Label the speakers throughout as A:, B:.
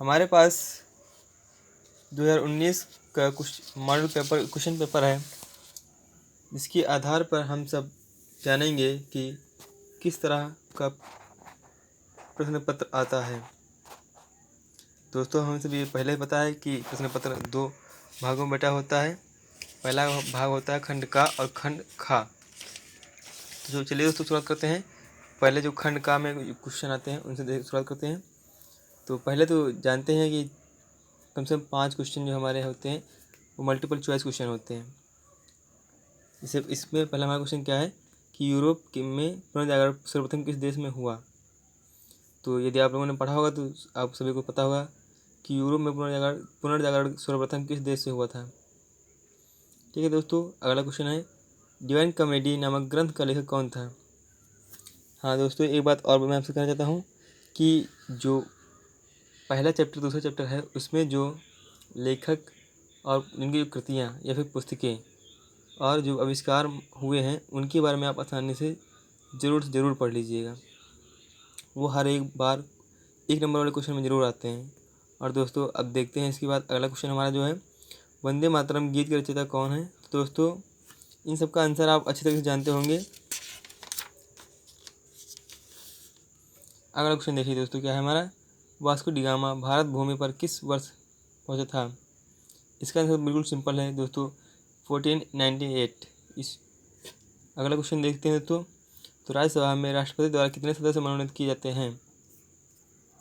A: हमारे पास 2019 का कुछ मॉडल पेपर क्वेश्चन पेपर है, जिसके आधार पर हम सब जानेंगे कि किस तरह का प्रश्न पत्र आता है। दोस्तों, हम सभी पहले ही पता है कि प्रश्न पत्र 2 भागों में बटा होता है। पहला भाग होता है खंड का और खंड खा। तो चलिए दोस्तों शुरुआत करते हैं। पहले जो खंड का में क्वेश्चन आते हैं उनसे शुरुआत करते हैं। तो पहले तो जानते हैं कि कम से कम 5 क्वेश्चन जो हमारे होते हैं वो मल्टीपल चॉइस क्वेश्चन होते हैं। इसमें पहला हमारा क्वेश्चन क्या है कि यूरोप में पुनर्जागरण सर्वप्रथम किस देश में हुआ। तो यदि आप लोगों ने पढ़ा होगा तो आप सभी को पता होगा कि यूरोप में पुनर्जागरण सर्वप्रथम किस देश से हुआ था। ठीक है दोस्तों, अगला क्वेश्चन है डिवाइन कॉमेडी नामक ग्रंथ का लेखक कौन था। हाँ दोस्तों, एक बात और मैं आपसे कहना चाहता हूँ कि जो पहला चैप्टर दूसरा चैप्टर है उसमें जो लेखक और उनकी जो कृतियाँ या फिर पुस्तकें और जो आविष्कार हुए हैं उनके बारे में आप आसानी से ज़रूर पढ़ लीजिएगा। वो हर एक बार 1 नंबर वाले क्वेश्चन में ज़रूर आते हैं। और दोस्तों अब देखते हैं इसके बाद अगला क्वेश्चन हमारा जो है वंदे मातरम गीत के रचयिता कौन है। तो दोस्तों इन सब का आंसर आप अच्छी तरह से जानते होंगे। अगला क्वेश्चन देखिए दोस्तों, क्या है हमारा वास्को डी गामा भारत भूमि पर किस वर्ष पहुंचा था। इसका आंसर बिल्कुल सिंपल है दोस्तों, 1498। इस अगला क्वेश्चन देखते हैं दोस्तों, तो राज्यसभा में राष्ट्रपति द्वारा कितने सदस्य मनोनीत किए जाते हैं।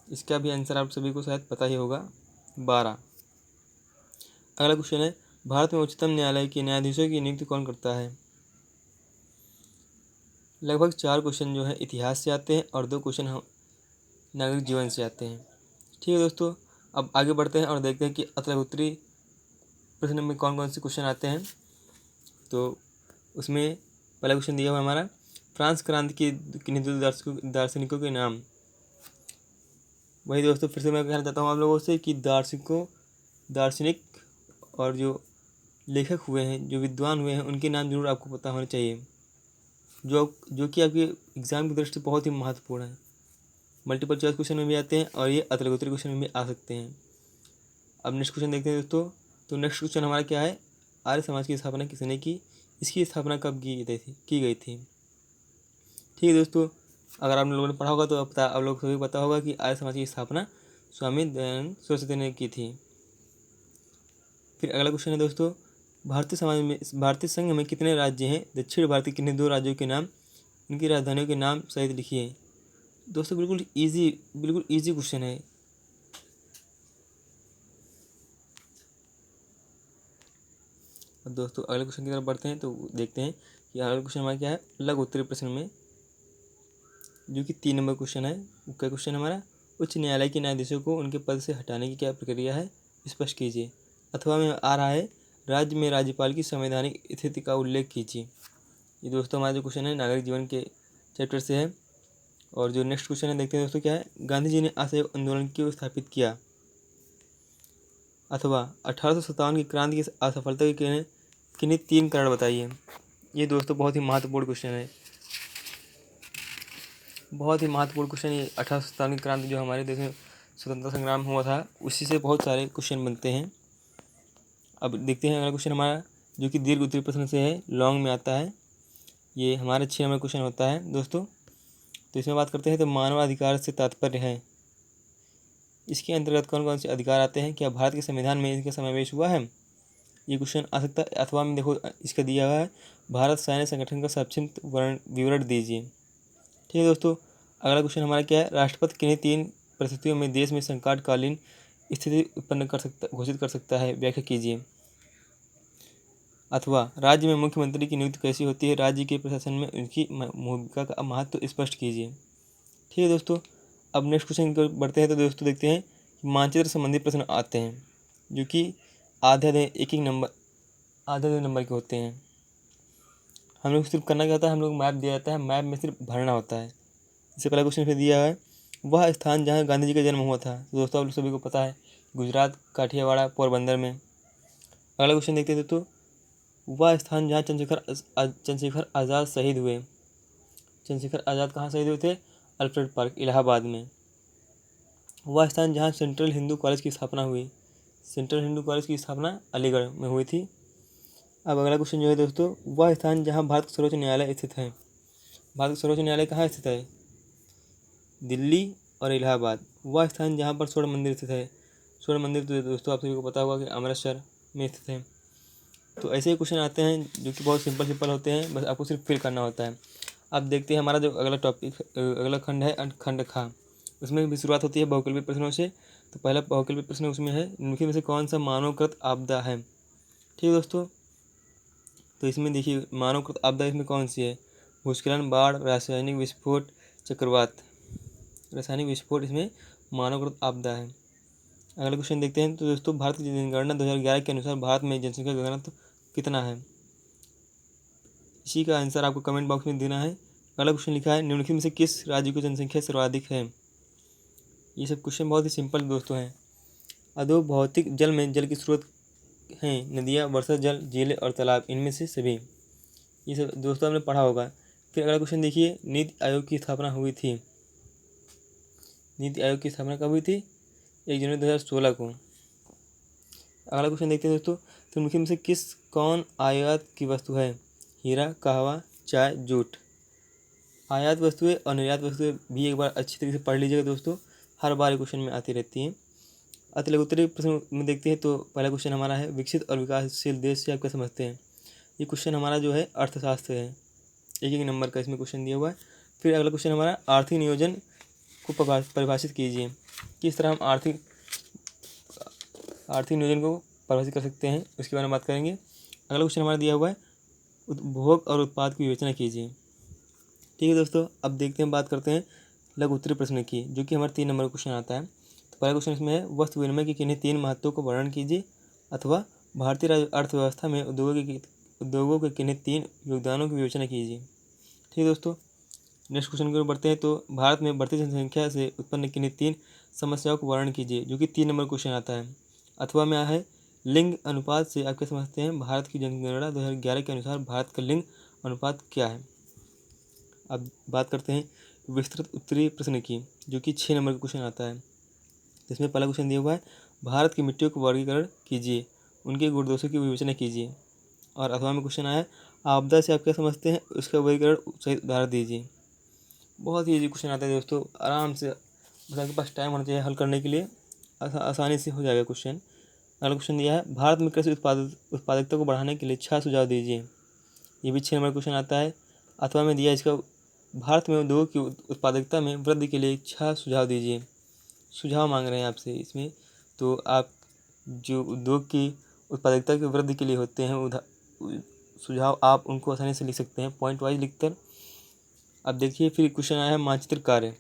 A: इसका भी आंसर आप सभी को शायद पता ही होगा, 12। अगला क्वेश्चन है भारत में उच्चतम न्यायालय के न्यायाधीशों की नियुक्ति कौन करता है। लगभग 4 क्वेश्चन जो है इतिहास से आते हैं और 2 क्वेश्चन हम नागरिक जीवन से आते हैं। ठीक है दोस्तों, अब आगे बढ़ते हैं और देखते हैं कि अतः उत्तरी प्रश्न में कौन कौन से क्वेश्चन आते हैं। तो उसमें पहला क्वेश्चन दिया हुआ हमारा फ्रांस क्रांति के किन्हीं दो दार्शनिकों के नाम। वही दोस्तों फिर से मैं कहना चाहता हूँ आप लोगों से कि दार्शनिक और जो लेखक हुए हैं, जो विद्वान हुए हैं, उनके नाम जरूर आपको पता होने चाहिए, जो कि आपके एग्ज़ाम की दृष्टि से बहुत ही महत्वपूर्ण है। मल्टीपल चॉइस क्वेश्चन में भी आते हैं और ये अतलगोत्री क्वेश्चन में भी आ सकते हैं। अब नेक्स्ट क्वेश्चन देखते हैं दोस्तों। तो नेक्स्ट क्वेश्चन हमारा क्या है, आर्य समाज की स्थापना किसने की, इसकी स्थापना कब की गई थी। ठीक है दोस्तों, अगर आप लोगों ने पढ़ा होगा तो आप लोग सभी पता होगा कि आर्य समाज की स्थापना स्वामी दयानंद सरस्वती ने की थी। फिर अगला क्वेश्चन है दोस्तों, भारतीय संघ में कितने राज्य हैं, दक्षिण भारत के किन्हीं 2 राज्यों के नाम, उनकी राजधानियों के नाम सहित लिखिए। दोस्तों बिल्कुल इजी क्वेश्चन है। अब दोस्तों अगले क्वेश्चन की तरफ बढ़ते हैं तो देखते हैं कि अगला क्वेश्चन हमारा क्या है लघु उत्तरीय प्रश्न में, जो कि 3 नंबर क्वेश्चन है। क्या क्वेश्चन हमारा उच्च न्यायालय के न्यायाधीशों को उनके पद से हटाने की क्या प्रक्रिया है, स्पष्ट कीजिए। अथवा में आ रहा है राज्य में राज्यपाल की संवैधानिक स्थिति का उल्लेख कीजिए। ये दोस्तों हमारा जो क्वेश्चन है नागरिक जीवन के चैप्टर से है। और जो नेक्स्ट क्वेश्चन है देखते हैं दोस्तों, क्या है गांधी जी ने असहयोग आंदोलन क्यों स्थापित किया। अथवा 1857 की क्रांति की असफलता के किन्हीं 3 कारण बताइए। ये दोस्तों बहुत ही महत्वपूर्ण क्वेश्चन है, बहुत ही महत्वपूर्ण क्वेश्चन। ये 1857 की क्रांति जो हमारे देश में स्वतंत्रता संग्राम हुआ था उसी से बहुत सारे क्वेश्चन बनते हैं। अब देखते हैं अगला क्वेश्चन हमारा, जो कि दीर्घ उत्तरीय प्रश्न से है, लॉन्ग में आता है। ये हमारा 6 नंबर क्वेश्चन होता है दोस्तों। तो इसमें बात करते हैं तो मानवाधिकार से तात्पर्य है, इसके अंतर्गत कौन कौन से अधिकार आते हैं, क्या भारत के संविधान में इसका समावेश हुआ है। ये क्वेश्चन आ सकता है। अथवा में देखो इसका दिया हुआ है भारत सैन्य संगठन का संक्षिप्त विवरण दीजिए। ठीक है दोस्तों, अगला क्वेश्चन हमारा क्या है राष्ट्रपति किन्हीं 3 परिस्थितियों में देश में संकटकालीन स्थिति घोषित कर सकता है, व्याख्या कीजिए। अथवा राज्य में मुख्यमंत्री की नियुक्ति कैसी होती है, राज्य के प्रशासन में उनकी भूमिका का महत्व स्पष्ट कीजिए। ठीक है दोस्तों, अब नेक्स्ट क्वेश्चन की बढ़ते हैं तो दोस्तों देखते हैं मानचित्र संबंधी प्रश्न आते हैं, जो कि आधे नंबर के होते हैं। हम लोग सिर्फ करना क्या होता है, हम लोग मैप दिया जाता है, मैप में सिर्फ भरना होता है। इससे पहला क्वेश्चन फिर दिया है वह स्थान जहाँ गांधी जी का जन्म हुआ था। तो दोस्तों आप लोग सभी को पता है गुजरात, काठियावाड़, पोरबंदर में। अगला क्वेश्चन देखते हैं दोस्तों, वह स्थान जहाँ चंद्रशेखर आज़ाद शहीद हुए। चंद्रशेखर आज़ाद कहाँ शहीद हुए थे, अल्फ्रेड पार्क, इलाहाबाद में। वह स्थान जहाँ सेंट्रल हिंदू कॉलेज की स्थापना हुई। सेंट्रल हिंदू कॉलेज की स्थापना अलीगढ़ में हुई थी। अब अगला क्वेश्चन जो है दोस्तों, वह स्थान जहाँ भारत का सर्वोच्च न्यायालय स्थित है। भारत का सर्वोच्च न्यायालय कहाँ स्थित है? दिल्ली और इलाहाबाद। वह स्थान जहाँ पर स्वर्ण मंदिर स्थित है। स्वर्ण मंदिर तो दोस्तों आप सभी को पता होगा कि अमृतसर में स्थित है। तो ऐसे ही क्वेश्चन आते हैं जो कि बहुत सिंपल होते हैं, बस आपको सिर्फ फिल करना होता है। अब देखते हैं हमारा जो अगला टॉपिक अगला खंड है खंड खा। उसमें भी शुरुआत होती है बहुकल्पीय प्रश्नों से। तो पहला बहुकल्पीय प्रश्न उसमें है, निम्नलिखित में से कौन सा मानवकृत आपदा है। ठीक है दोस्तों, तो इसमें देखिए मानवकृत आपदा इसमें कौन सी है? भूस्खलन, बाढ़, रासायनिक विस्फोट, चक्रवात। रासायनिक विस्फोट इसमें मानवकृत आपदा है। अगला क्वेश्चन देखते हैं। तो दोस्तों भारत की जनगणना 2011 के अनुसार भारत में जनसंख्या का घनत्व कितना है? इसी का आंसर आपको कमेंट बॉक्स में देना है। अगला क्वेश्चन लिखा है, निम्नलिखित में से किस राज्य की जनसंख्या सर्वाधिक है। ये सब क्वेश्चन बहुत ही सिंपल दोस्तों हैं। अधो भौतिक जल में जल की स्रोत हैं नदियाँ, वर्षा जल, झीलें और तालाब, इनमें से सभी। ये सब दोस्तों आपने पढ़ा होगा। फिर अगला क्वेश्चन देखिए, नीति आयोग की स्थापना हुई थी। नीति आयोग की स्थापना कब हुई थी? 1 जनवरी 2016 को। अगला क्वेश्चन देखते हैं दोस्तों, तो निम्नलिखित में से कौन आयात की वस्तु है? हीरा, कहवा, चाय, जूट। आयात वस्तुएं और निर्यात वस्तुएं भी एक बार अच्छी तरीके से पढ़ लीजिएगा दोस्तों, हर बार क्वेश्चन में आती रहती हैं। अति लघुत्तरीय प्रश्न में देखते हैं। तो पहला क्वेश्चन हमारा है, विकसित और विकासशील देश से आप क्या समझते हैं। ये क्वेश्चन हमारा जो है अर्थशास्त्र है, एक नंबर का इसमें क्वेश्चन दिया हुआ है। फिर अगला क्वेश्चन हमारा, आर्थिक नियोजन को परिभाषित कीजिए। किस तरह हम आर्थिक नियोजन को परिभाषित कर सकते हैं, उसके बारे में बात करेंगे। अगला क्वेश्चन हमारा दिया हुआ है, उपभोग और उत्पाद की विवेचना कीजिए। ठीक है दोस्तों, अब देखते हैं, बात करते हैं लघु उत्तरीय प्रश्न की, जो कि हमारा 3 नंबर का क्वेश्चन आता है। तो पहला क्वेश्चन इसमें है, वस्तु विनिमय के किन्हीं 3 महत्वों को वर्णन कीजिए, अथवा भारतीय अर्थव्यवस्था में उद्योगों के किन्हीं 3 योगदानों की विवेचना कीजिए। ठीक है दोस्तों, नेक्स्ट क्वेश्चन की ओर बढ़ते हैं। तो भारत में बढ़ती जनसंख्या से उत्पन्न किन्हीं 3 समस्याओं को वर्णन कीजिए, जो कि 3 नंबर क्वेश्चन आता है। अथवा में है, लिंग अनुपात से आप क्या समझते हैं, भारत की जनगणना 2011 के अनुसार भारत का लिंग अनुपात क्या है। अब बात करते हैं विस्तृत उत्तरीय प्रश्न की, जो कि 6 नंबर का क्वेश्चन आता है। इसमें पहला क्वेश्चन दिया हुआ है, भारत की मिट्टियों को वर्गीकरण कीजिए, उनके गुण दोषों की विवेचना कीजिए। और अथवा में क्वेश्चन आया है, आपदा से आप क्या समझते हैं, उसका वर्गीकरण सहित उदाहरण दीजिए। बहुत ही इजी क्वेश्चन आता है दोस्तों, आराम से, बस आपके पास टाइम होना चाहिए हल करने के लिए, आसानी से हो जाएगा क्वेश्चन। अगला क्वेश्चन दिया है, भारत में कृषि उत्पादकता को बढ़ाने के लिए 6 सुझाव दीजिए। ये भी 6 नंबर क्वेश्चन आता है। अथवा में दिया, इसका भारत में उद्योग की उत्पादकता में वृद्धि के लिए 6 सुझाव दीजिए। सुझाव मांग रहे हैं आपसे इसमें, तो आप जो उद्योग की उत्पादकता की वृद्धि के लिए होते हैं सुझाव, आप उनको आसानी से लिख सकते हैं पॉइंट वाइज लिखकर। अब देखिए फिर क्वेश्चन आया है, मानचित्र कार्य।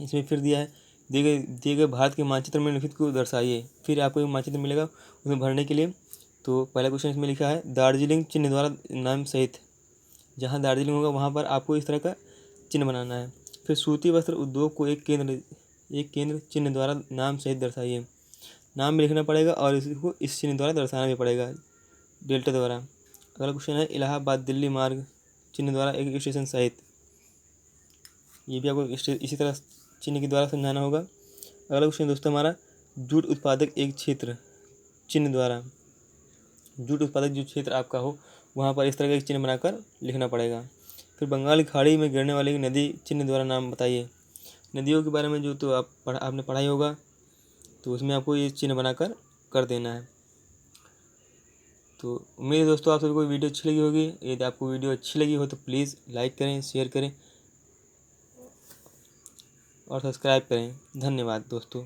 A: इसमें फिर दिया है, दिए गए भारत के मानचित्र में निम्नलिखित को दर्शाइए। फिर आपको एक मानचित्र मिलेगा उसमें भरने के लिए। तो पहला क्वेश्चन इसमें लिखा है, दार्जिलिंग चिन्ह द्वारा नाम सहित। जहाँ दार्जिलिंग होगा वहाँ पर आपको इस तरह का चिन्ह बनाना है। फिर सूती वस्त्र उद्योग को एक केंद्र चिन्ह द्वारा नाम सहित दर्शाइए। नाम भी लिखना पड़ेगा और इसको इस चिन्ह द्वारा दर्शाना भी पड़ेगा, डेल्टा द्वारा। अगला क्वेश्चन है, इलाहाबाद दिल्ली मार्ग चिन्ह द्वारा एक स्टेशन सहित। ये भी आपको इसी तरह चिन्ह के द्वारा समझाना होगा। अगला क्वेश्चन दोस्तों हमारा, जूट उत्पादक एक क्षेत्र चिन्ह द्वारा। जूट उत्पादक जो क्षेत्र आपका हो वहाँ पर इस तरह का एक चिन्ह बनाकर लिखना पड़ेगा। फिर बंगाल की खाड़ी में गिरने वाली नदी चिन्ह द्वारा नाम बताइए। नदियों के बारे में जो तो आपने पढ़ाई होगा, तो उसमें आपको ये चिन्ह बनाकर कर देना है। तो उम्मीद है दोस्तों आप सभी को वीडियो अच्छी लगी होगी। यदि आपको वीडियो अच्छी लगी हो तो प्लीज़ लाइक करें, शेयर करें और सब्सक्राइब करें। धन्यवाद दोस्तों।